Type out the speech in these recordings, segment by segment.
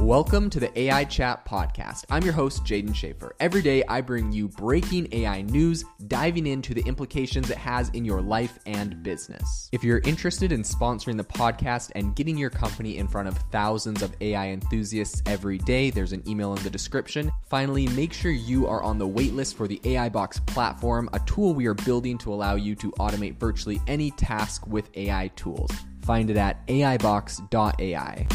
Welcome to the AI Chat Podcast. I'm your host, Jaden Schaefer. Every day, I bring you breaking AI news, diving into the implications it has in your life and business. If you're interested in sponsoring the podcast and getting your company in front of thousands of AI enthusiasts every day, there's an email in the description. Finally, make sure you are on the waitlist for the AI Box platform, a tool we are building to allow you to automate virtually any task with AI tools. Find it at aibox.ai.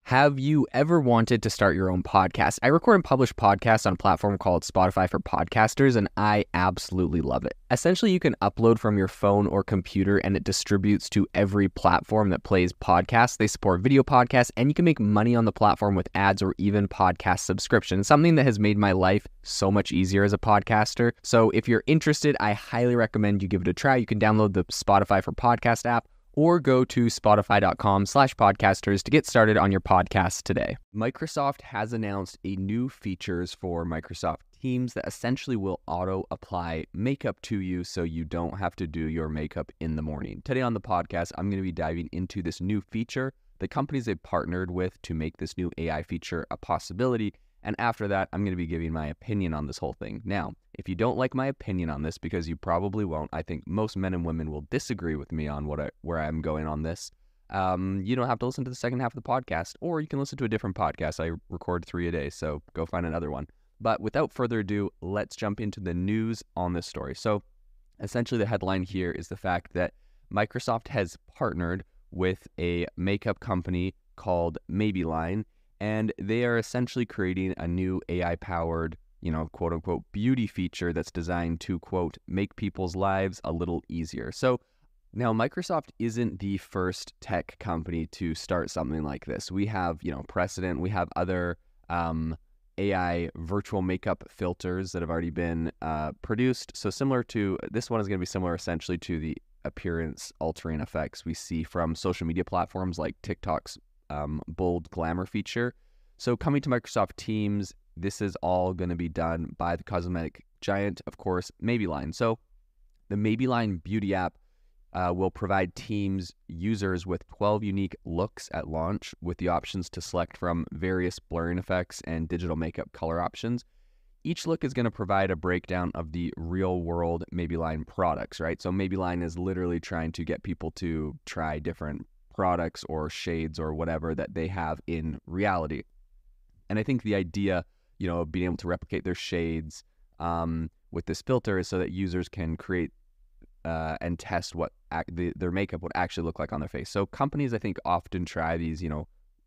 Have you ever wanted to start your own podcast? I record and publish podcasts on a platform called Spotify for Podcasters, and I absolutely love it. Essentially, you can upload from your phone or computer, and it distributes to every platform that plays podcasts. They support video podcasts, and you can make money on the platform with ads or even podcast subscriptions, something that has made my life so much easier as a podcaster. So if you're interested, I highly recommend you give it a try. You can download the Spotify for Podcast app, or go to spotify.com/podcasters to get started on your podcast today. Microsoft has announced a new features for Microsoft Teams that essentially will auto-apply makeup to you so you don't have to do your makeup in the morning. Today on the podcast, I'm going to be diving into this new feature, the companies they've partnered with to make this new AI feature a possibility, and after that, I'm going to be giving my opinion on this whole thing. Now, if you don't like my opinion on this, because you probably won't, I think most men and women will disagree with me on where I'm going on this. You don't have to listen to the second half of the podcast, or you can listen to a different podcast. I record 3 a day, so go find another one. But without further ado, let's jump into the news on this story. So essentially the headline here is the fact that Microsoft has partnered with a makeup company called Maybelline, and they are essentially creating a new AI-powered, quote unquote, beauty feature that's designed to, quote, make people's lives a little easier. So now Microsoft isn't the first tech company to start something like this. We have, precedent. We have other AI virtual makeup filters that have already been produced. So similar to, this one is going to be similar essentially to the appearance altering effects we see from social media platforms like TikTok's bold glamour feature. So coming to Microsoft Teams, this is all going to be done by the cosmetic giant, of course, Maybelline. So the Maybelline beauty app will provide Teams users with 12 unique looks at launch, with the options to select from various blurring effects and digital makeup color options. Each look is going to provide a breakdown of the real world Maybelline products, right? So Maybelline is literally trying to get people to try different products or shades or whatever that they have in reality. And I think the idea, of being able to replicate their shades with this filter is so that users can create and test what their makeup would actually look like on their face. So companies, I think, often try these,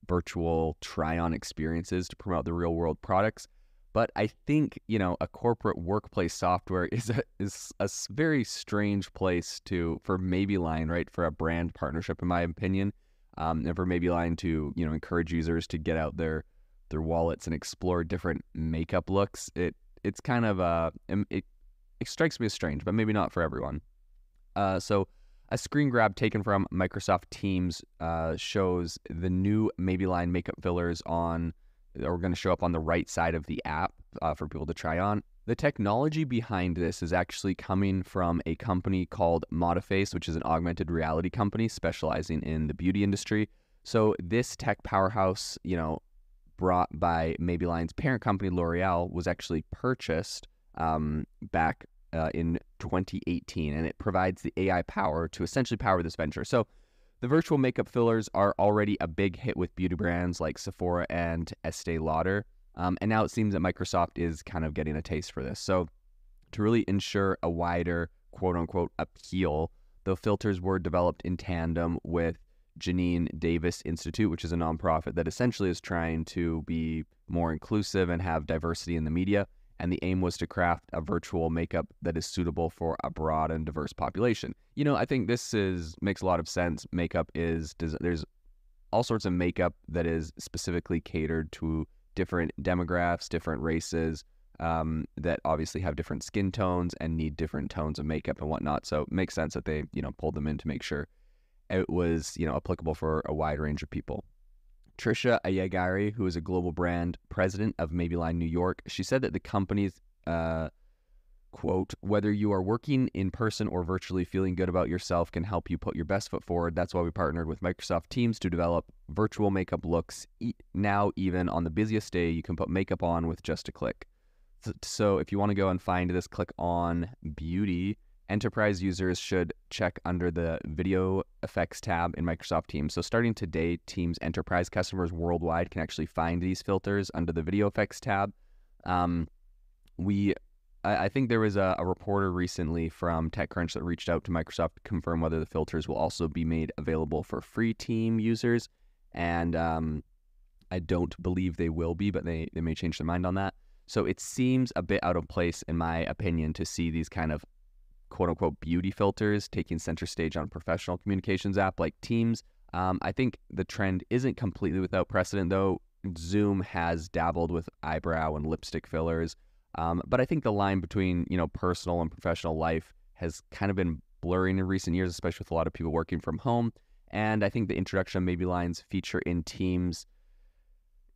virtual try-on experiences to promote the real-world products. But I think, a corporate workplace software is a very strange place for Maybelline, right? For a brand partnership, in my opinion, and for Maybelline to, encourage users to get out their wallets and explore different makeup looks. It's kind of it strikes me as strange, but maybe not for everyone. So a screen grab taken from Microsoft Teams shows the new Maybelline makeup fillers are going to show up on the right side of the app for people to try on. The technology behind this is actually coming from a company called Modiface, which is an augmented reality company specializing in the beauty industry. So this tech powerhouse, brought by Maybelline's parent company, L'Oreal, was actually purchased back in 2018, and it provides the AI power to essentially power this venture. So the virtual makeup fillers are already a big hit with beauty brands like Sephora and Estee Lauder. And now it seems that Microsoft is kind of getting a taste for this. So to really ensure a wider, quote unquote, appeal, the filters were developed in tandem with Janine Davis Institute, which is a nonprofit that essentially is trying to be more inclusive and have diversity in the media. And the aim was to craft a virtual makeup that is suitable for a broad and diverse population. I think this makes a lot of sense. There's all sorts of makeup that is specifically catered to different demographics, different races, that obviously have different skin tones and need different tones of makeup and whatnot. So it makes sense that they, pulled them in to make sure it was, applicable for a wide range of people. Trisha Ayagari, who is a global brand president of Maybelline New York, she said that the company's quote, whether you are working in person or virtually, feeling good about yourself can help you put your best foot forward. That's why we partnered with Microsoft Teams to develop virtual makeup looks. Now, even on the busiest day, you can put makeup on with just a click. So if you want to go and find this, click on Beauty. Enterprise users should check under the Video Effects tab in Microsoft Teams. So starting today, Teams Enterprise customers worldwide can actually find these filters under the Video Effects tab. I think there was a reporter recently from TechCrunch that reached out to Microsoft to confirm whether the filters will also be made available for free team users. And I don't believe they will be, but they may change their mind on that. So it seems a bit out of place, in my opinion, to see these kind of quote-unquote beauty filters taking center stage on a professional communications app like Teams. I think the trend isn't completely without precedent, though. Zoom has dabbled with eyebrow and lipstick fillers. But I think the line between, personal and professional life has kind of been blurring in recent years, especially with a lot of people working from home. And I think the introduction of Maybelline's feature in Teams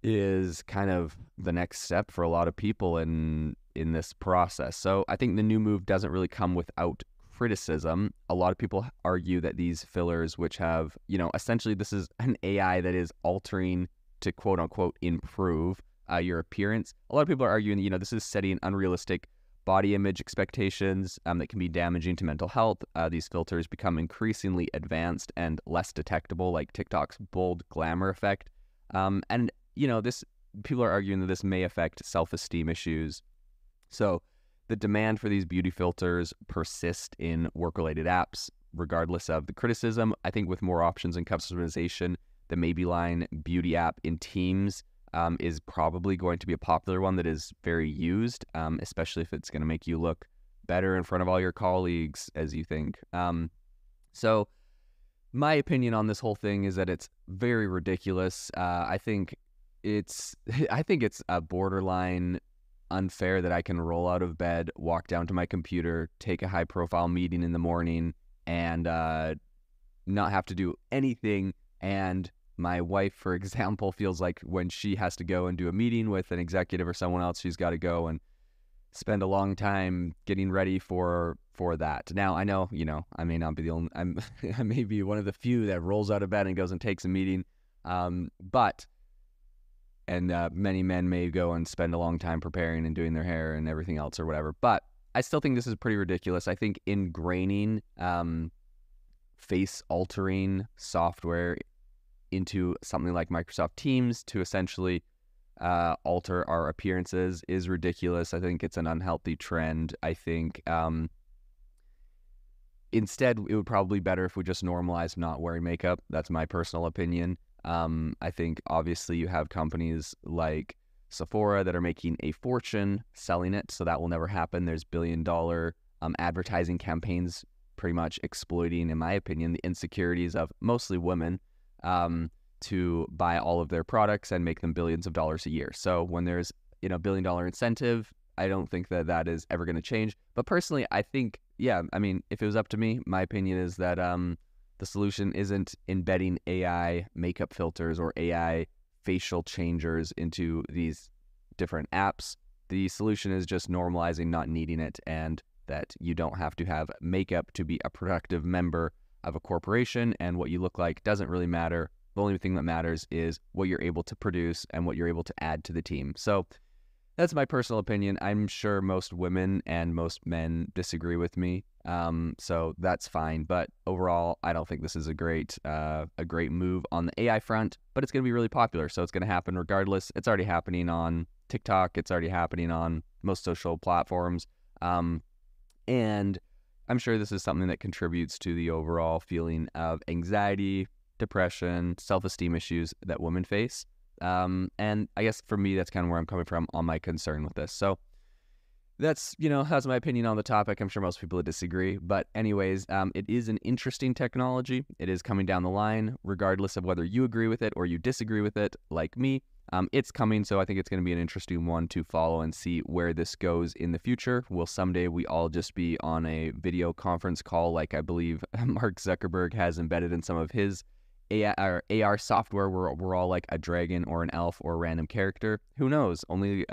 is kind of the next step for a lot of people in this process. So I think the new move doesn't really come without criticism. A lot of people argue that these fillers, which have, essentially this is an AI that is altering to quote unquote improve your appearance. A lot of people are arguing that, this is setting unrealistic body image expectations that can be damaging to mental health. These filters become increasingly advanced and less detectable, like TikTok's bold glamour effect. And people are arguing that this may affect self-esteem issues. So the demand for these beauty filters persist in work-related apps, regardless of the criticism. I think with more options and customization, the Maybelline beauty app in Teams is probably going to be a popular one that is very used, especially if it's going to make you look better in front of all your colleagues, as you think. So my opinion on this whole thing is that it's very ridiculous. I think it's a borderline unfair that I can roll out of bed, walk down to my computer, take a high-profile meeting in the morning, and not have to do anything. And my wife, for example, feels like when she has to go and do a meeting with an executive or someone else, she's got to go and spend a long time getting ready for that. Now, I know, I may not be the only, I may be one of the few that rolls out of bed and goes and takes a meeting, but many men may go and spend a long time preparing and doing their hair and everything else or whatever. But I still think this is pretty ridiculous. I think ingraining face-altering software into something like Microsoft Teams to essentially alter our appearances is ridiculous. I think it's an unhealthy trend. I think instead it would probably be better if we just normalized not wearing makeup. That's my personal opinion. I think obviously you have companies like Sephora that are making a fortune selling it, so that will never happen. There's billion-dollar advertising campaigns pretty much exploiting, in my opinion, the insecurities of mostly women to buy all of their products and make them billions of dollars a year. So when there's, billion-dollar incentive, I don't think that is ever going to change. But personally, I think, if it was up to me, my opinion is that the solution isn't embedding AI makeup filters or AI facial changers into these different apps. The solution is just normalizing not needing it, and that you don't have to have makeup to be a productive member of a corporation, and what you look like doesn't really matter. The only thing that matters is what you're able to produce and what you're able to add to the team. So that's my personal opinion. I'm sure most women and most men disagree with me. So that's fine. But overall, I don't think this is a great move on the AI front, but it's going to be really popular. So it's going to happen regardless. It's already happening on TikTok. It's already happening on most social platforms. And I'm sure this is something that contributes to the overall feeling of anxiety, depression, self-esteem issues that women face. And I guess for me, that's kind of where I'm coming from on my concern with this. So that's my opinion on the topic. I'm sure most people disagree. But anyways, it is an interesting technology. It is coming down the line, regardless of whether you agree with it or you disagree with it, like me. It's coming, so I think it's going to be an interesting one to follow and see where this goes in the future. Will someday we all just be on a video conference call like I believe Mark Zuckerberg has embedded in some of his AR software where we're all like a dragon or an elf or a random character? Who knows? Only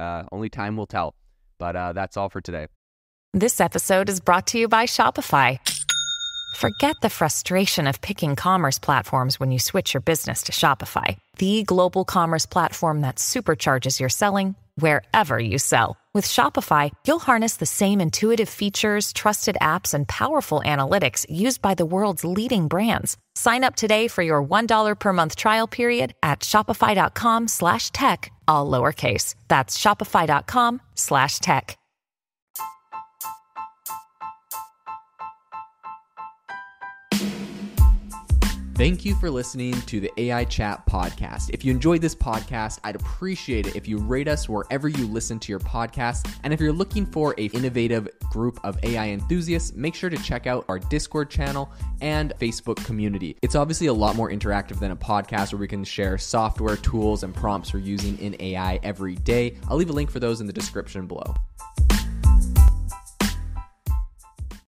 time will tell. But that's all for today. This episode is brought to you by Shopify. Forget the frustration of picking commerce platforms when you switch your business to Shopify, the global commerce platform that supercharges your selling wherever you sell. With Shopify, you'll harness the same intuitive features, trusted apps, and powerful analytics used by the world's leading brands. Sign up today for your $1 per month trial period at shopify.com/tech, all lowercase. That's shopify.com/tech. Thank you for listening to the AI Chat podcast. If you enjoyed this podcast, I'd appreciate it if you rate us wherever you listen to your podcast. And if you're looking for an innovative group of AI enthusiasts, make sure to check out our Discord channel and Facebook community. It's obviously a lot more interactive than a podcast where we can share software, tools, and prompts we're using in AI every day. I'll leave a link for those in the description below.